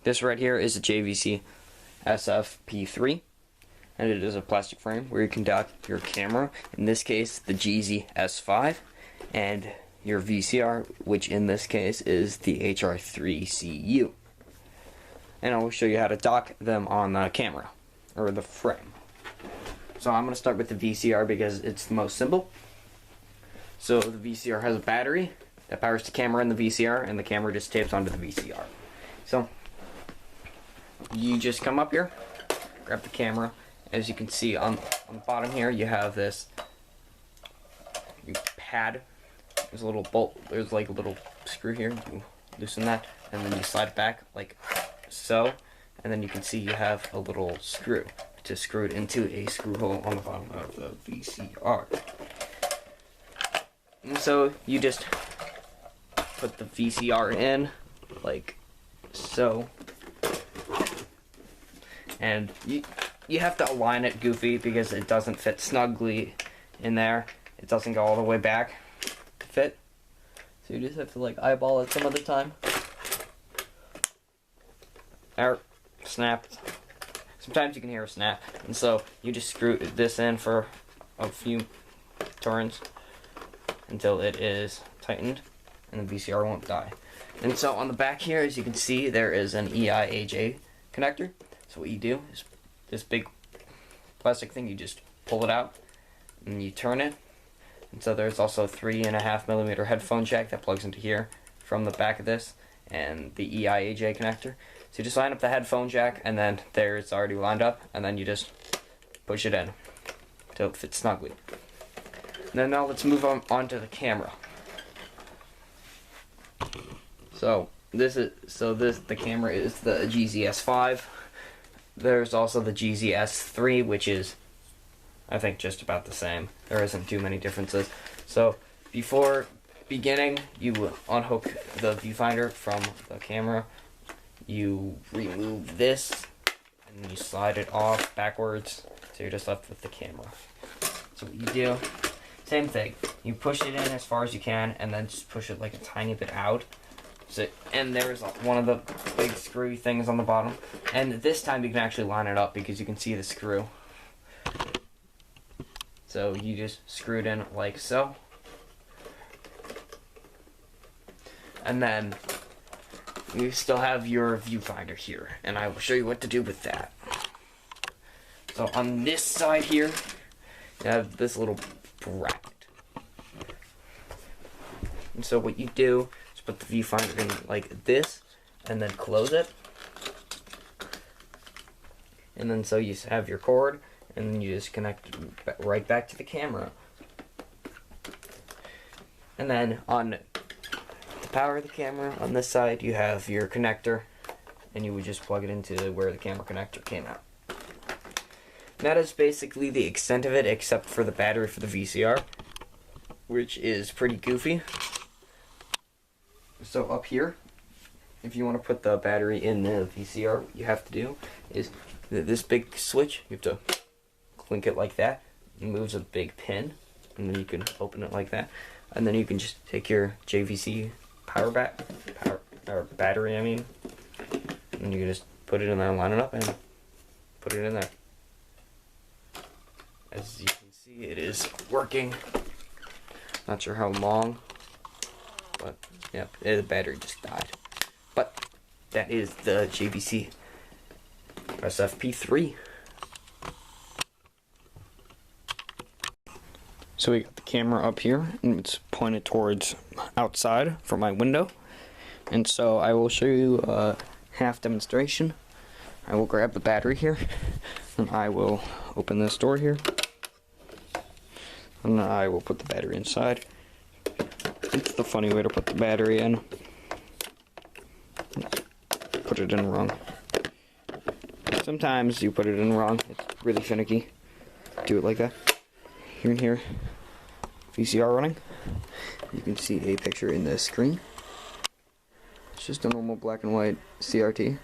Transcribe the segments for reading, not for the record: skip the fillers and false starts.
This right here is a JVC SF-P3, and it is a plastic frame where you can dock your camera, in this case the JVC S5, and your VCR, which in this case is the HR3CU. And I will show you how to dock them on the camera, or the frame. So I'm going to start with the VCR because it's the most simple. So the VCR has a battery that powers the camera and the VCR, and the camera just tapes onto the VCR. So you just come up here, grab the camera. As you can see on the bottom here, you have this pad. There's a little bolt, there's like a little screw here. You loosen that, and then you slide it back like so. And then you can see you have a little screw to screw it into a screw hole on the bottom of the VCR. And so you just put the VCR in like so, and you have to align it goofy because it doesn't fit snugly in there. It doesn't go all the way back to fit, so you just have to like eyeball it some other time. Or snap. Sometimes you can hear a snap, and so you just screw this in for a few turns until it is tightened and the VCR won't die. And so on the back here, as you can see, there is an EIAJ connector. So what you do is this big plastic thing, you just pull it out and you turn it. And so there's also a 3.5mm headphone jack that plugs into here from the back of this, and the EIAJ connector. So you just line up the headphone jack, and then there it's already lined up, and then you just push it in until it fits snugly. And then now let's move on to the camera. So the camera is the JVC S5. There's also the JVC S3, which is, I think, just about the same. There isn't too many differences. So before beginning, you unhook the viewfinder from the camera. You remove this, and you slide it off backwards, so you're just left with the camera. So what you do, same thing. You push it in as far as you can, and then just push it like a tiny bit out. So, and there's one of the big screwy things on the bottom. And this time you can actually line it up because you can see the screw. So you just screw it in like so. And then you still have your viewfinder here, and I will show you what to do with that. So on this side here, you have this little bracket. And so what you do is put the viewfinder in like this, and then close it. And then so you have your cord, and then you just connect it right back to the camera. And then on power the camera, on this side you have your connector, and you would just plug it into where the camera connector came out. That is basically the extent of it, except for the battery for the VCR, which is pretty goofy. So up here, if you want to put the battery in the VCR, what you have to do is this big switch, you have to clink it like that. It moves a big pin, and then you can open it like that, and then you can just take your JVC battery, and you can just put it in there, line it up, and put it in there. As you can see, it is working. Not sure how long, but yep, the battery just died. But that is the JVC SF-P3. So we got the camera up here, and it's pointed towards outside from my window. And so I will show you a half demonstration. I will grab the battery here, and I will open this door here. And I will put the battery inside. It's the funny way to put the battery in. Put it in wrong. Sometimes you put it in wrong. It's really finicky. Do it like that. Here and here, VCR running. You can see a picture in the screen. It's just a normal black and white CRT.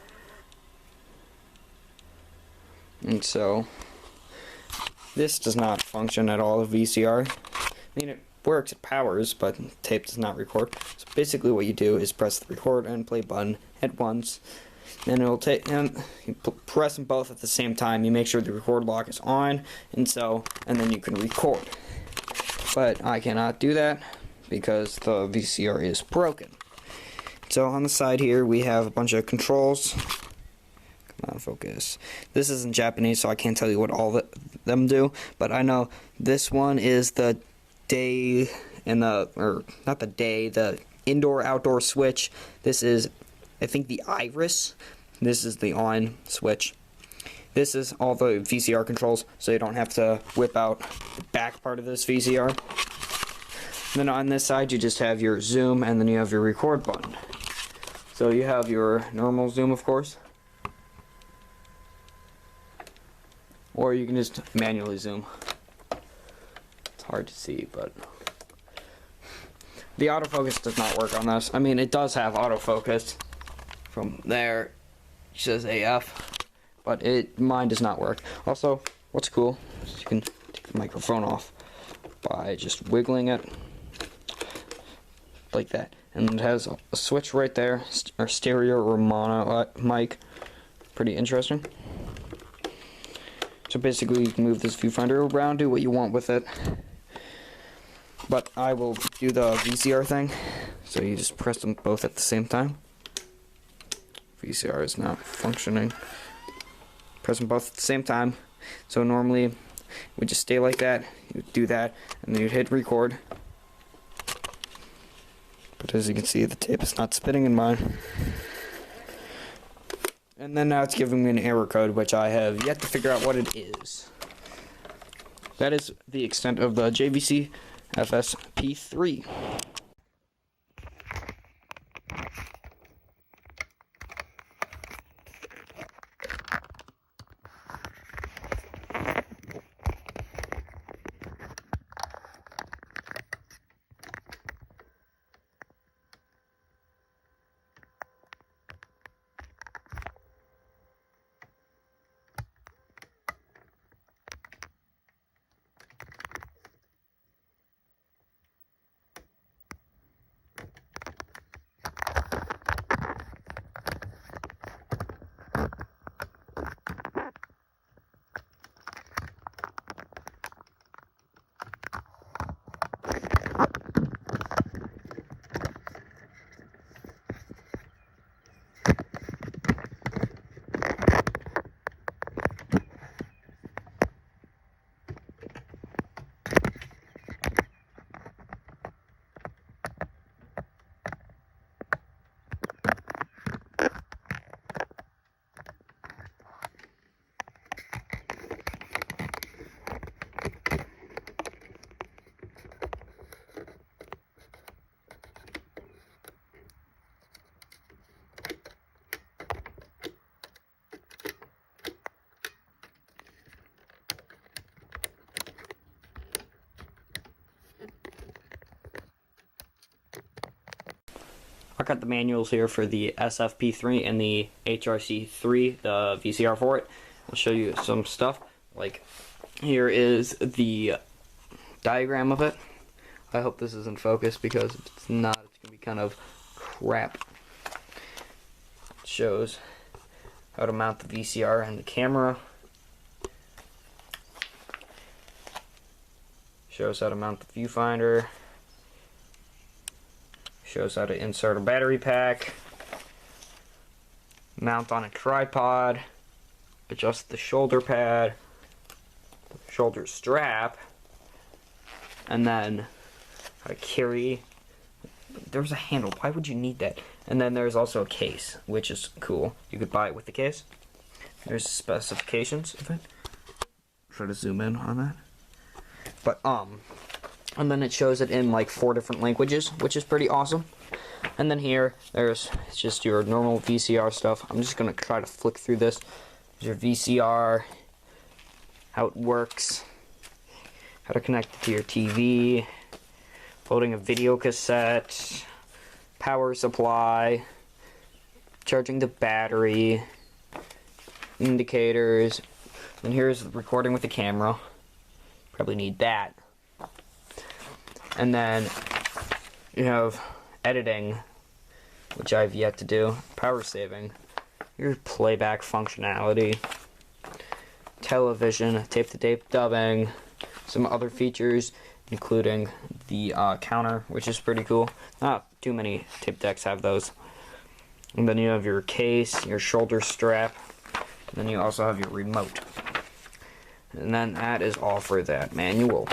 And so, this does not function at all, the VCR. I mean, it works, it powers, but tape does not record. So basically what you do is press the record and play button at once, Then it'll take, and you press them both at the same time. You make sure the record lock is on, and then you can record. But I cannot do that because the VCR is broken. So on the side here we have a bunch of controls. Come on, focus. This is in Japanese, so I can't tell you what all of them do, but I know this one is the day and the indoor-outdoor switch. This is, I think, the iris. This is the on switch. This is all the VCR controls, so you don't have to whip out the back part of this VCR. Then on this side, you just have your zoom, and then you have your record button. So you have your normal zoom, of course, or you can just manually zoom. It's hard to see, but the autofocus does not work on this. I mean, it does have autofocus. From there, it says AF, but mine does not work. Also, what's cool is you can take the microphone off by just wiggling it like that. And it has a switch right there, or stereo or mono mic. Pretty interesting. So basically, you can move this viewfinder around, do what you want with it. But I will do the VCR thing. So you just press them both at the same time. VCR is not functioning. Press them both at the same time. So normally, we just stay like that. You do that, and then you hit record. But as you can see, the tape is not spinning in mine. And then now it's giving me an error code, which I have yet to figure out what it is. That is the extent of the JVC SF-P3. I got the manuals here for the SF-P3 and the HRC3, the VCR for it. I'll show you some stuff. Like, here is the diagram of it. I hope this is in focus, because if it's not, it's going to be kind of crap. It shows how to mount the VCR and the camera. Shows how to mount the viewfinder. Shows how to insert a battery pack, mount on a tripod, adjust the shoulder pad, shoulder strap, and then how to carry. There's a handle. Why would you need that? And then there's also a case, which is cool. You could buy it with the case. There's specifications of it. Try to zoom in on that. But and then it shows it in like 4 different languages, which is pretty awesome. And then here, there's just your normal VCR stuff. I'm just going to try to flick through this. There's your VCR, how it works, how to connect it to your TV, loading a video cassette, power supply, charging the battery, indicators, and here's recording with the camera. Probably need that. And then you have editing, which I've yet to do, power saving, your playback functionality, television, tape-to-tape dubbing, some other features, including the counter, which is pretty cool. Not too many tape decks have those. And then you have your case, your shoulder strap, and then you also have your remote. And then that is all for that manual.